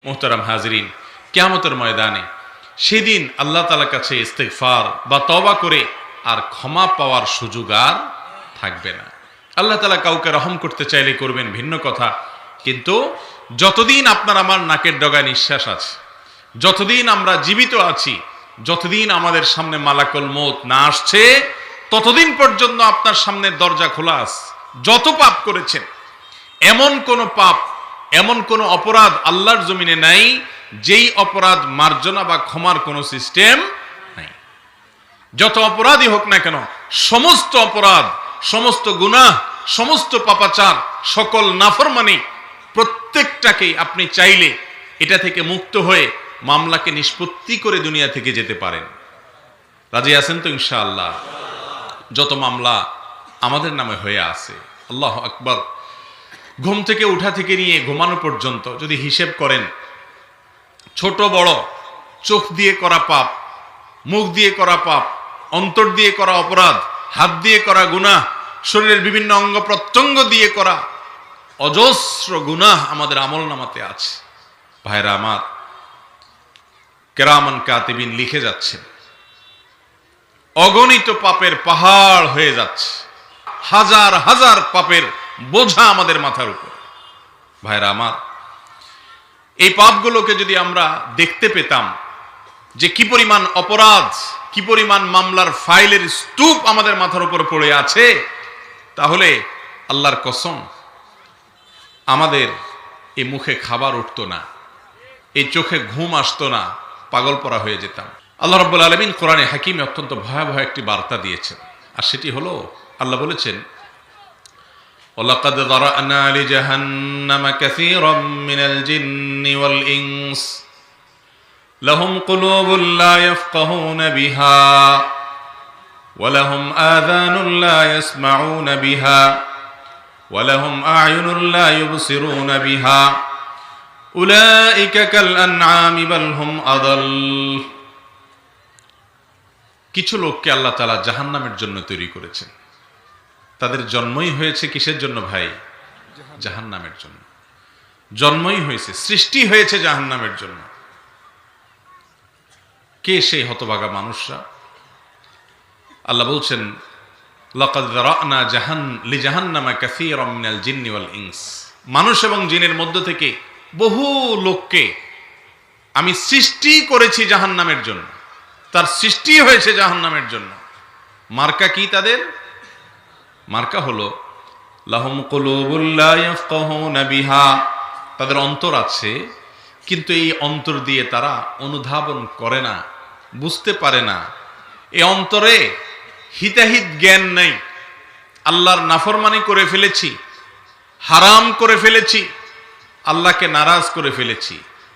মুহতারাম হাজরিন, কিয়ামতের ময়দানে সেদিন আল্লাহ তাআলার কাছে ইস্তিগফার বা তওবা করে আর ক্ষমা পাওয়ার সুযোগ আর থাকবে না। আল্লাহ তাআলা কাউকে রহম করতে চাইলে করবেন ভিন্ন কথা, কিন্তু যতদিন আপনার আমার নাকের ডগায় নিঃশ্বাস আছে, যতদিন আমরা জীবিত আছি, যতদিন আমাদের সামনে মালাকুল মউত না আসছে, ততদিন পর্যন্ত আপনার সামনে দরজা খোলা আছে। যত পাপ করেছেন, এমন কোন পাপ, এমন কোন অপরাধ আল্লাহর জমিনে নাই যেই অপরাধ মার্জনা বা ক্ষমার কোন সিস্টেম নাই। যত অপরাধী হোক না কেন, সমস্ত অপরাধ, সমস্ত গুনাহ, সমস্ত পাপাচার, সকল নাফরমানি, প্রত্যেকটাকেই আপনি চাইলে এটা থেকে মুক্ত হয়ে মামলাকে নিষ্পত্তি করে দুনিয়া থেকে যেতে পারেন। রাজি আছেন তো ইনশাআল্লাহ? যত মামলা আমাদের নামে হয়ে আছে, আল্লাহু আকবার, ঘুম থেকে উঠা থেকে নিয়ে ঘুমানো পর্যন্ত যদি হিসেব করেন, ছোট বড়, চোখ দিয়ে করা পাপ, মুখ দিয়ে করা পাপ, অন্তর দিয়ে করা অপরাধ, হাত দিয়ে করা গুনাহ, শরীরের বিভিন্ন অঙ্গ প্রত্যঙ্গ দিয়ে করা অজস্র গুনাহ আমাদের আমলনামাতে আছে। ভাইরা আমার, কেরামান কাতিবিন লিখে যাচ্ছেন, অগণিত পাপের পাহাড় হয়ে যাচ্ছে, হাজার হাজার পাপের বোঝা আমাদের মাথার উপর। ভাইরা আমার, এই পাপগুলোকে যদি আমরা দেখতে পেতাম যে কি পরিমাণ অপরাধ, কি পরিমাণ মামলার ফাইলের স্তূপ আমাদের মাথার উপর পড়ে আছে, তাহলে আল্লাহর কসম আমাদের এই মুখে খাবার উঠতো না, এই চোখে ঘুম আসতো না, পাগল পরা হয়ে যেতাম। আল্লাহ রাব্বুল আলামিন কোরআনে হাকিমে অত্যন্ত ভয়াবহ একটি বার্তা দিয়েছেন, আর সেটি হলো, আল্লাহ বলেছেন, ওয়ালাকাদ যারা'না লিজাহান্নামা কাসীরাম মিনাল জিন্নি ওয়াল ইনস লাহুম কুলুবুন লা ইয়াফকাহুনা বিহা ওয়া লাহুম আযানুন লা ইয়াসমাউনা বিহা ওয়া লাহুম আ'য়ুনুন লা ইউবসিরুনা বিহা উলাইকা কাল আন'আমি বাল হুম আদাল। কিছু লোককে আল্লাহ তাআলা জাহান্নামের জন্য তৈরি করেছেন। তাদের জন্মই হয়েছে কিসের জন্য ভাই? জাহান্নামের জন্য। জন্মই হয়েছে, সৃষ্টি হয়েছে জাহান্নামের জন্য। কে সেই হতভাগা মানুষরা? আল্লাহ বলছেন, লাকাদ যারা'না লিজাহান্নামা কাসীরাম মিনাল জিন্নি ওয়াল ইনস। মানুষ এবং জিনের মধ্য থেকে বহু লোককে আমি সৃষ্টি করেছি জাহান্নামের জন্য। তার সৃষ্টি হয়েছে জাহান্নামের জন্য। মার্কা কি তাদের? মার্কা হলো লাহুম কুলুবুন লা ইয়াফকাহুনা বিহা। তাদের অন্তর আছে, কিন্তু এই অন্তর দিয়ে তারা অনুধাবন করে না, বুঝতে পারে না। এই অন্তরে হিতাহিত জ্ঞান নেই। আল্লাহর নাফরমানি করে ফেলেছি, হারাম করে ফেলেছি, আল্লাহকে নারাজ করে ফেলেছি,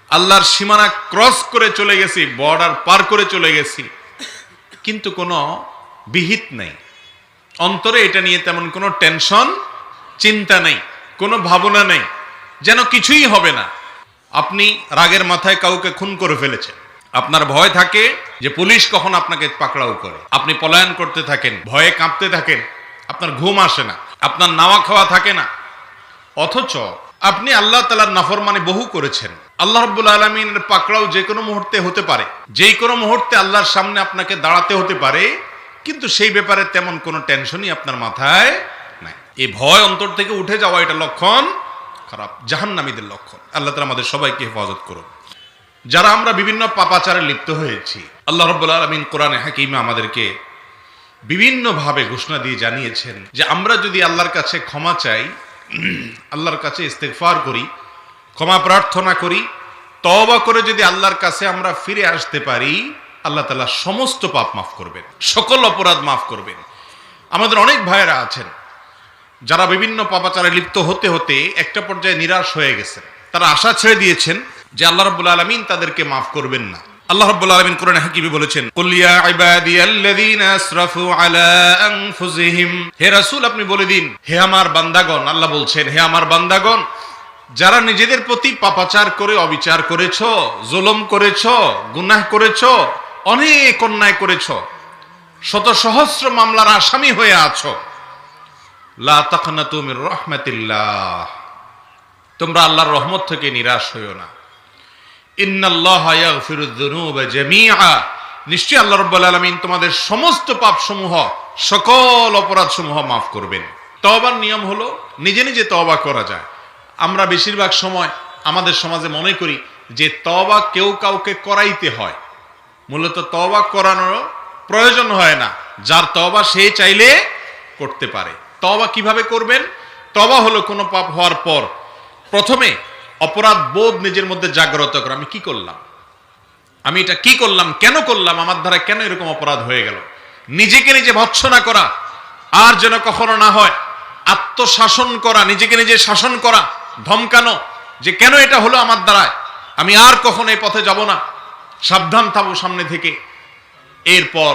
আল্লাহর সীমানা ক্রস করে চলে গেছি, বর্ডার পার করে চলে গেছি, কিন্তু কোনো বিহিত নেই অন্তরে। এটা নিয়ে তেমন কোনো টেনশন, চিন্তা নেই, কোনো ভাবনা নেই, যেন কিছুই হবে না। আপনি রাগের মাথায় কাউকে খুন করে ফেলেছেন, আপনার ভয় থাকে যে পুলিশ কখন আপনাকে পাকড়াও করে, আপনি পলায়ন করতে থাকেন, ভয়ে কাঁপতে থাকেন, আপনার ঘুম আসে না, আপনার নাওয়া খাওয়া থাকে না। অথচ আপনি আল্লাহ তাআলার নাফরমানি বহু করেছেন। আল্লাহ রাব্বুল আলামিনের পাকড়াও যে কোনো মুহূর্তে হতে পারে, যেই কোনো মুহূর্তে আল্লাহর সামনে আপনাকে দাঁড়াতে হতে পারে, কিন্তু সেই ব্যাপারে তেমন কোনো টেনশনই আপনার মাথায় নাই। এই ভয় অন্তর থেকে উঠে যাওয়া, এটা লক্ষণ খারাপ, জাহান্নামীদের লক্ষণ। আল্লাহ তাআলা আমাদের সবাইকে হেফাজত করুন। যারা আমরা বিভিন্ন পাপাচারে লিপ্ত হয়েছি, আল্লাহ রাব্বুল আলামিন কোরআনে হাকিমে আমাদেরকে বিভিন্নভাবে ঘোষণা দিয়ে জানিয়েছেন যে আমরা যদি আল্লাহর কাছে ক্ষমা চাই, আল্লাহর কাছে ইস্তেগফার করি, ক্ষমা প্রার্থনা করি, তওবা করে যদি আল্লাহর কাছে আমরা ফিরে আসতে পারি, আল্লাহ তাআলা সমস্ত পাপ মাফ করবেন, সকল অপরাধ মাফ করবেন। আমাদের অনেক ভাইয়েরা আছেন যারা বিভিন্ন পাপাচারে লিপ্ত হতে হতে একটা পর্যায়ে নিরাশ হয়ে গেছেন। তারা আশা ছেড়ে দিয়েছেন যে আল্লাহ রাব্বুল আলামিন তাদেরকে মাফ করবেন না। আল্লাহ রাব্বুল আলামিন কোরআনে হাকিমে বলেছেন, কুল ইয়া ইবাদিয়াল্লাযীনা আসরাফু আলা আনফুসিহিম। হে রাসূল, আপনি বলে দিন, হে আমার বান্দাগণ, আল্লাহ বলছেন, হে আমার বান্দাগণ, যারা নিজেদের প্রতি পাপাচার করে অবিচার করেছো, জুলুম করেছো, গুনাহ করেছো, অনেক অন্যায় করেছো, শত সহস্র মামলার আসামি হয়ে আছো, লা তাকনাতু মির রাহমাতিল্লাহ, তোমরা আল্লাহর রহমত থেকে নিরাশ হইও না। ইন্নাল্লাহা ইয়াগফিরুয যুনুবা জামিআ, নিশ্চয়ই আল্লাহ রাব্বুল আলামিন তোমাদের সমস্ত পাপসমূহ, সকল অপরাধসমূহ মাফ করবেন। তওবার নিয়ম হলো নিজে নিজে তওবা করা যায়। আমরা বেশিরভাগ সময় আমাদের সমাজে মনে করি যে তওবা কেউ কাউকে করাইতে হয়। মূলত তওবা করানোর প্রয়োজন হয় না, যার তওবা সে চাইলে করতে পারে। তওবা কিভাবে করবেন? তওবা হলো কোনো পাপ হওয়ার পর প্রথমে অপরাধ বোধ নিজের মধ্যে জাগ্রত করা। আমি কি করলাম, আমি এটা কি করলাম, কেন করলাম, আমার দ্বারা কেন এরকম অপরাধ হয়ে গেল, নিজেকে নিজে ভৎসনা করা আর যেন কখনো না হয়। আত্মশাসন করা, নিজেকে নিজে শাসন করা, ধমকানো যে কেন এটা হলো আমার দ্বারায়, আমি আর কখনো এই পথে যাব না, সাবধান থাকবো সামনে থেকে। এরপর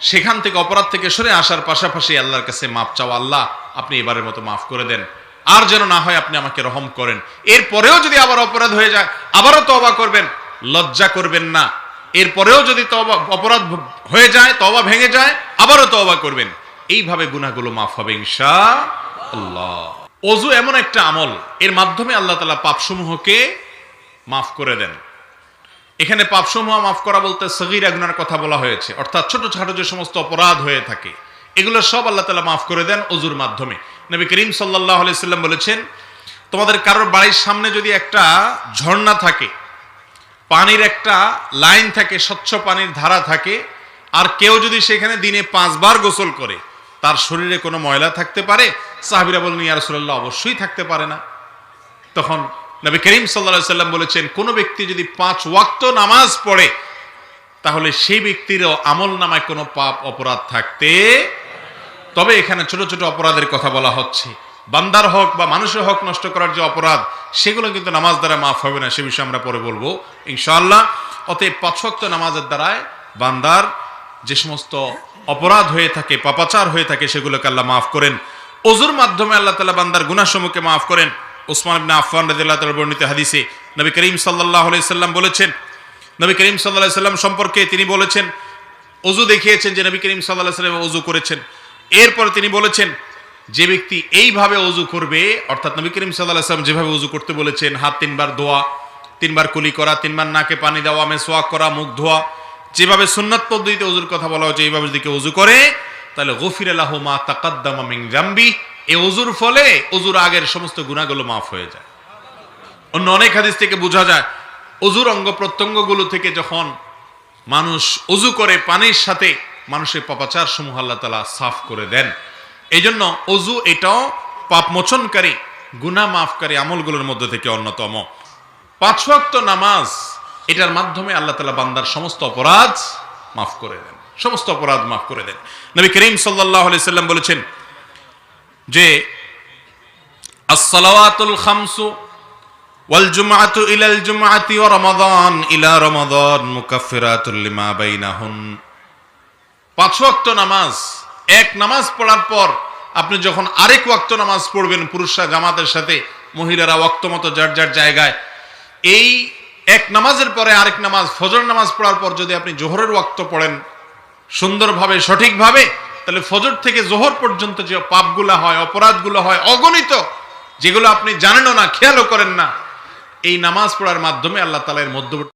সেখান থেকে অপরাধ থেকে সরে আসার পাশাপাশি আল্লাহর কাছে মাপ চাওয়া, আল্লাহ আপনি এবারের মতো মাফ করে দেন, আর যেন না হয় আপনি আমাকে রহম করেন। এরপরেও যদি আবার অপরাধ হয়ে যায় আবারও তওবা করবেন, লজ্জা করবেন না। এরপরেও যদি তওবা অপরাধ হয়ে যায়, তওবা ভেঙে যায়, আবারও তওবা করবেন। এইভাবে গুনাহগুলো মাফ হবে ইনশাআল্লাহ। ওযু এমন একটা আমল, এর মাধ্যমে আল্লাহ তাআলা পাপসমূহকে মাফ করে দেন। এখানে পাপসমূহ মাফ করা বলতে সগীরা গুনার কথা বলা হয়েছে, অর্থাৎ ছোটখাটো যে সমস্ত অপরাধ হয়ে থাকে এগুলো সব আল্লাহ তাআলা মাফ করে দেন ওযুর মাধ্যমে। নবী করিম সাল্লাল্লাহু আলাইহি সাল্লাম বলেছেন, তোমাদের কারোর বাড়ির সামনে যদি একটা ঝর্ণা থাকে, পানির একটা লাইন থাকে, স্বচ্ছ পানির ধারা থাকে, আর কেউ যদি সেখানে দিনে 5 বার গোসল করে, তার শরীরে কোনো ময়লা থাকতে পারে? সাহাবীরা বললেন, ইয়া রাসূলুল্লাহ, অবশ্যই থাকতে পারে না। তখন নবী করিম সাল্লাল্লাহু আলাইহি সাল্লাম বলেছেন, কোন ব্যক্তি যদি 5 ওয়াক্ত নামাজ পড়ে তাহলে সেই ব্যক্তিরও আমল নামায় কোনো পাপ অপরাধ থাকতে। তবে এখানে ছোট ছোট অপরাধের কথা বলা হচ্ছে, বান্দার হক বা মানুষের হক নষ্ট করার যে অপরাধ, সেগুলো কিন্তু নামাজ দ্বারা মাফ হবে না, সে বিষয়ে আমরা পরে বলবো ইনশাআল্লাহ। অতএব 5 ওয়াক্ত নামাজের দ্বারায় বান্দার যে সমস্ত অপরাধ হয়ে থাকে, পাপাচার হয়ে থাকে, সেগুলোকে আল্লাহ মাফ করেন। ওযুর মাধ্যমে আল্লাহ তাআলা বান্দার গুনাহসমূহকে মাফ করেন। উসমান ইবনে আফফান রাদিয়াল্লাহু তাআলা বর্ণিত হাদিসে নবী করিম সাল্লাল্লাহু আলাইহি সাল্লাম বলেছেন, নবী করিম সাল্লাল্লাহু আলাইহি সাল্লাম সম্পর্কে তিনি বলেছেন, ওযু দেখিয়েছেন যে নবী করিম সাল্লাল্লাহু আলাইহি সাল্লাম ওযু করেছেন। এরপর তিনি বলেছেন, যে ব্যক্তি এইভাবে ওযু করবে, অর্থাৎ নবী করিম সাল্লাল্লাহু আলাইহি সাল্লাম যেভাবে ওযু করতে বলেছেন, হাত 3 বার ধোয়া, 3 বার কুলি করা, 3 বার নাকে পানি দেওয়া, মেসওয়াক করা, মুখ ধোয়া, যেভাবে সুন্নাত পদ্ধতিতে ওযুর কথা বলা হয়েছে, এইভাবে যদি কেউ ওযু করে তাহলে গফিরা লাহু মা তাকাদ্দামা মিন যামবি, এই ওযুর ফলে ওযুর আগের সমস্ত গুনাহগুলো মাফ হয়ে যায়। অন্য অনেক হাদিস থেকে বোঝা যায় ওযুর অঙ্গ প্রত্যঙ্গগুলো থেকে যখন মানুষ ওযু করে, পানির সাথে মানুষের পাপাচার সমূহ আল্লাহ তাআলা সাফ করে দেন। এই জন্য ওযু এটাও পাপ মোচনকারী, গুনাহ মাফকারী আমলগুলোর মধ্যে থেকে অন্যতম। 5 ওয়াক্ত নামাজ, এটার মাধ্যমে আল্লাহ তাআলা বান্দার সমস্ত অপরাধ মাফ করে দেন, সমস্ত অপরাধ মাফ করে দেন। নবী করিম সাল্লাল্লাহু আলাইহি সাল্লাম বলেছেন যে as-salawatul khamsu wal jum'atu ila al-jum'ati wa ramadan ila ramadan mukaffiratun lima bainahun। 5 ওয়াক্ত নামাজ, এক নামাজ পড়ার পর আপনি যখন আরেক ওয়াক্ত নামাজ পড়বেন, পুরুষরা জামাতের সাথে, মহিলারা ওয়াক্ত মতো যার যার জায়গায়, এই এক নামাজের পরে আরেক নামাজ, ফজর নামাজ পড়ার পর যদি আপনি জোহরের ওয়াক্ত পড়েন সুন্দরভাবে, সঠিকভাবে, তাহলে ফজর থেকে জোহর পর্যন্ত যে পাপগুলা হয়, অপরাধগুলো হয় অগণিত, যেগুলো আপনি জানেনও না, খেয়ালও করেন না, এই নামাজ পড়ার মাধ্যমে আল্লাহ তাআলা এর মধ্যবর্তী